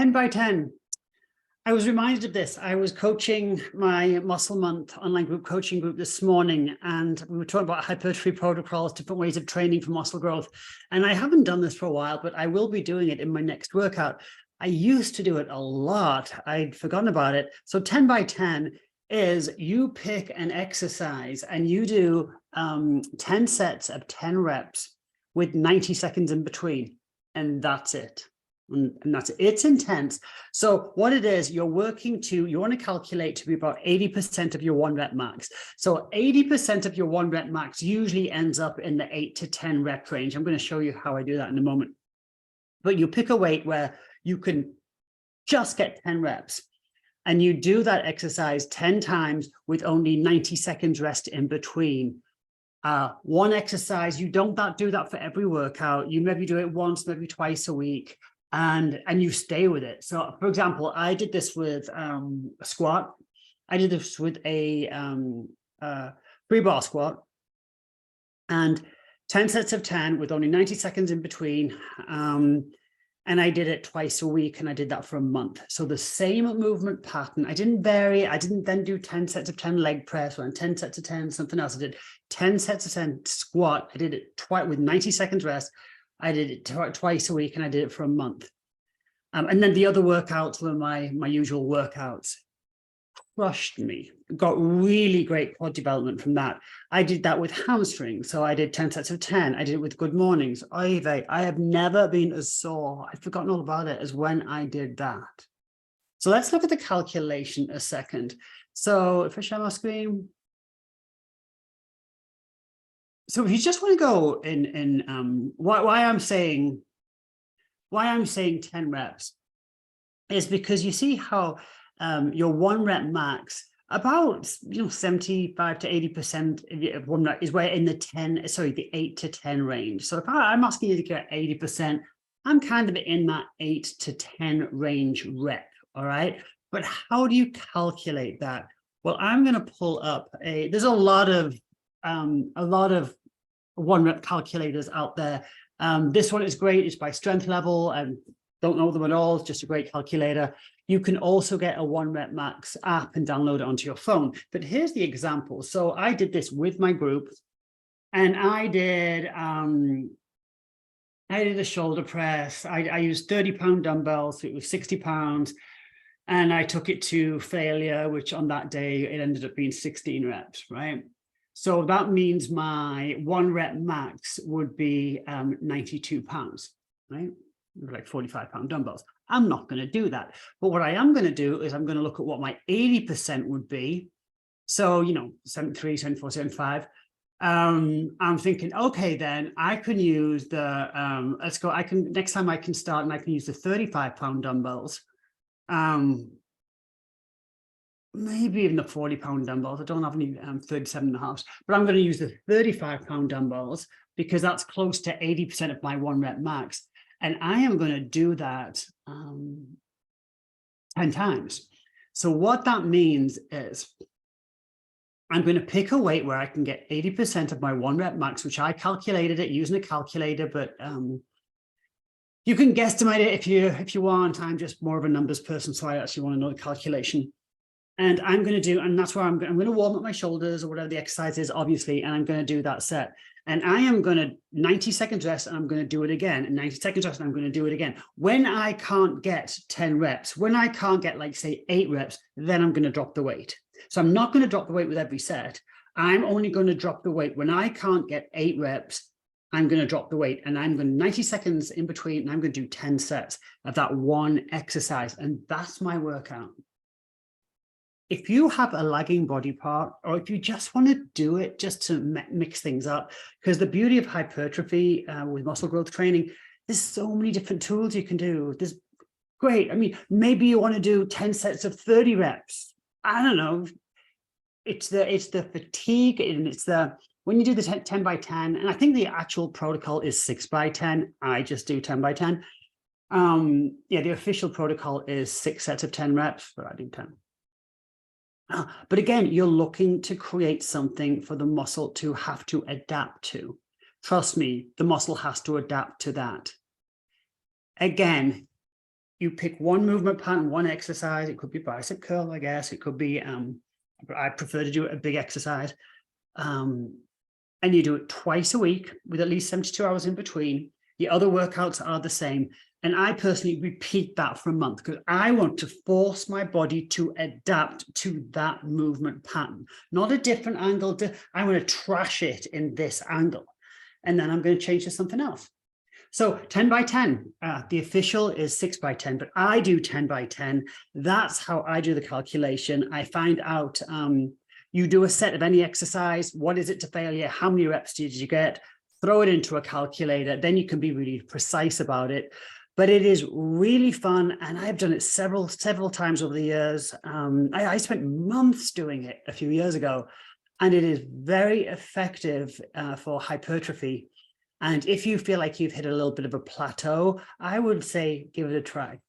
10 by 10. I was reminded of this. I was coaching my Muscle Month online group coaching group this morning, and we were talking about hypertrophy protocols, different ways of training for muscle growth. And I haven't done this for a while, but I will be doing it in my next workout. I used to do it a lot. I'd forgotten about it. So 10 by 10 is you pick an exercise and you do 10 sets of 10 reps with 90 seconds in between. And that's it. And that's it. It's intense. So what it is, you want to calculate to be about 80% of your 1 rep max. So 80% of your 1 rep max usually ends up in the 8 to 10 rep range. I'm going to show you how I do that in a moment. But you pick a weight where you can just get 10 reps. And you do that exercise 10 times with only 90 seconds rest in between. One exercise, you don't do that for every workout. You maybe do it once, maybe twice a week. And you stay with it. So, for example, I did this with a squat. I did this with a 3-bar squat, and 10 sets of 10 with only 90 seconds in between. And I did it twice a week, and I did that for a month. So the same movement pattern. I didn't vary. I didn't then do 10 sets of 10 leg press or 10 sets of 10 something else. I did 10 sets of 10 squat. I did it twice with 90 seconds rest. I did it twice a week, and I did it for a month. And then the other workouts were my usual workouts. Crushed me. Got really great quad development from that. I did that with hamstrings. So I did 10 sets of 10. I did it with good mornings. I have never been as sore, I've forgotten all about it, as when I did that. So let's look at the calculation a second. So if I share my screen. So if you just want to go in why I'm saying 10 reps is because you see how your 1 rep max, about 75 to 80% of 1 rep is where in the 8 to 10 range. So if I'm asking you to get 80%, I'm kind of in that 8 to 10 range rep. All right. But how do you calculate that? Well, I'm going to pull up there's a lot of 1 rep calculators out there. This one is great. It's by strength level, and don't know them at all. It's just a great calculator. You can also get a 1 rep max app and download it onto your phone. But here's the example. So I did this with my group, and I did a shoulder press. I used 30-pound dumbbells. So it was 60 pounds. And I took it to failure, which on that day, it ended up being 16 reps, right? So that means my 1 rep max would be 92 pounds, right? Like 45-pound dumbbells. I'm not going to do that. But what I am going to do is I'm going to look at what my 80% would be. So, 73, 74, 75. I'm thinking, okay, then I can use the, next time I can start and I can use the 35-pound dumbbells. Maybe even the 40-pound dumbbells. I don't have any 37.5s, but I'm going to use the 35-pound dumbbells because that's close to 80% of my 1 rep max. And I am going to do that 10 times. So what that means is I'm going to pick a weight where I can get 80% of my 1 rep max, which I calculated it using a calculator, but you can guesstimate it if you want. I'm just more of a numbers person, so I actually want to know the calculation. And I'm going to do, and that's where I'm going to warm up my shoulders or whatever the exercise is, obviously, and I'm going to do that set. And I am going to 90 seconds rest, and I'm going to do it again, and 90 seconds rest, and I'm going to do it again. When I can't get 10 reps, when I can't get, like, say, 8 reps, then I'm going to drop the weight. So I'm not going to drop the weight with every set. I'm only going to drop the weight when I can't get 8 reps. I'm going to drop the weight, and I'm going to 90 seconds in between, and I'm going to do 10 sets of that one exercise, and that's my workout. If you have a lagging body part, or if you just want to do it just to mix things up, because the beauty of hypertrophy with muscle growth training, there's so many different tools you can do. There's great. I mean, maybe you want to do 10 sets of 30 reps. I don't know. It's the fatigue, and it's when you do the 10 by 10, and I think the actual protocol is 6 by 10. I just do 10 by 10. The official protocol is 6 sets of 10 reps, but I do 10. But again, you're looking to create something for the muscle to have to adapt to. Trust me, the muscle has to adapt to that. Again, you pick one movement pattern, one exercise. It could be bicep curl, I guess. It could be, I prefer to do a big exercise. And you do it twice a week with at least 72 hours in between. The other workouts are the same. And I personally repeat that for a month because I want to force my body to adapt to that movement pattern, not a different angle. I want to trash it in this angle. And then I'm going to change to something else. So 10 by 10, the official is 6 by 10, but I do 10 by 10. That's how I do the calculation. I find out, you do a set of any exercise. What is it to failure? How many reps did you get? Throw it into a calculator. Then you can be really precise about it. But it is really fun. And I've done it several times over the years. I spent months doing it a few years ago, and it is very effective for hypertrophy. And if you feel like you've hit a little bit of a plateau, I would say give it a try.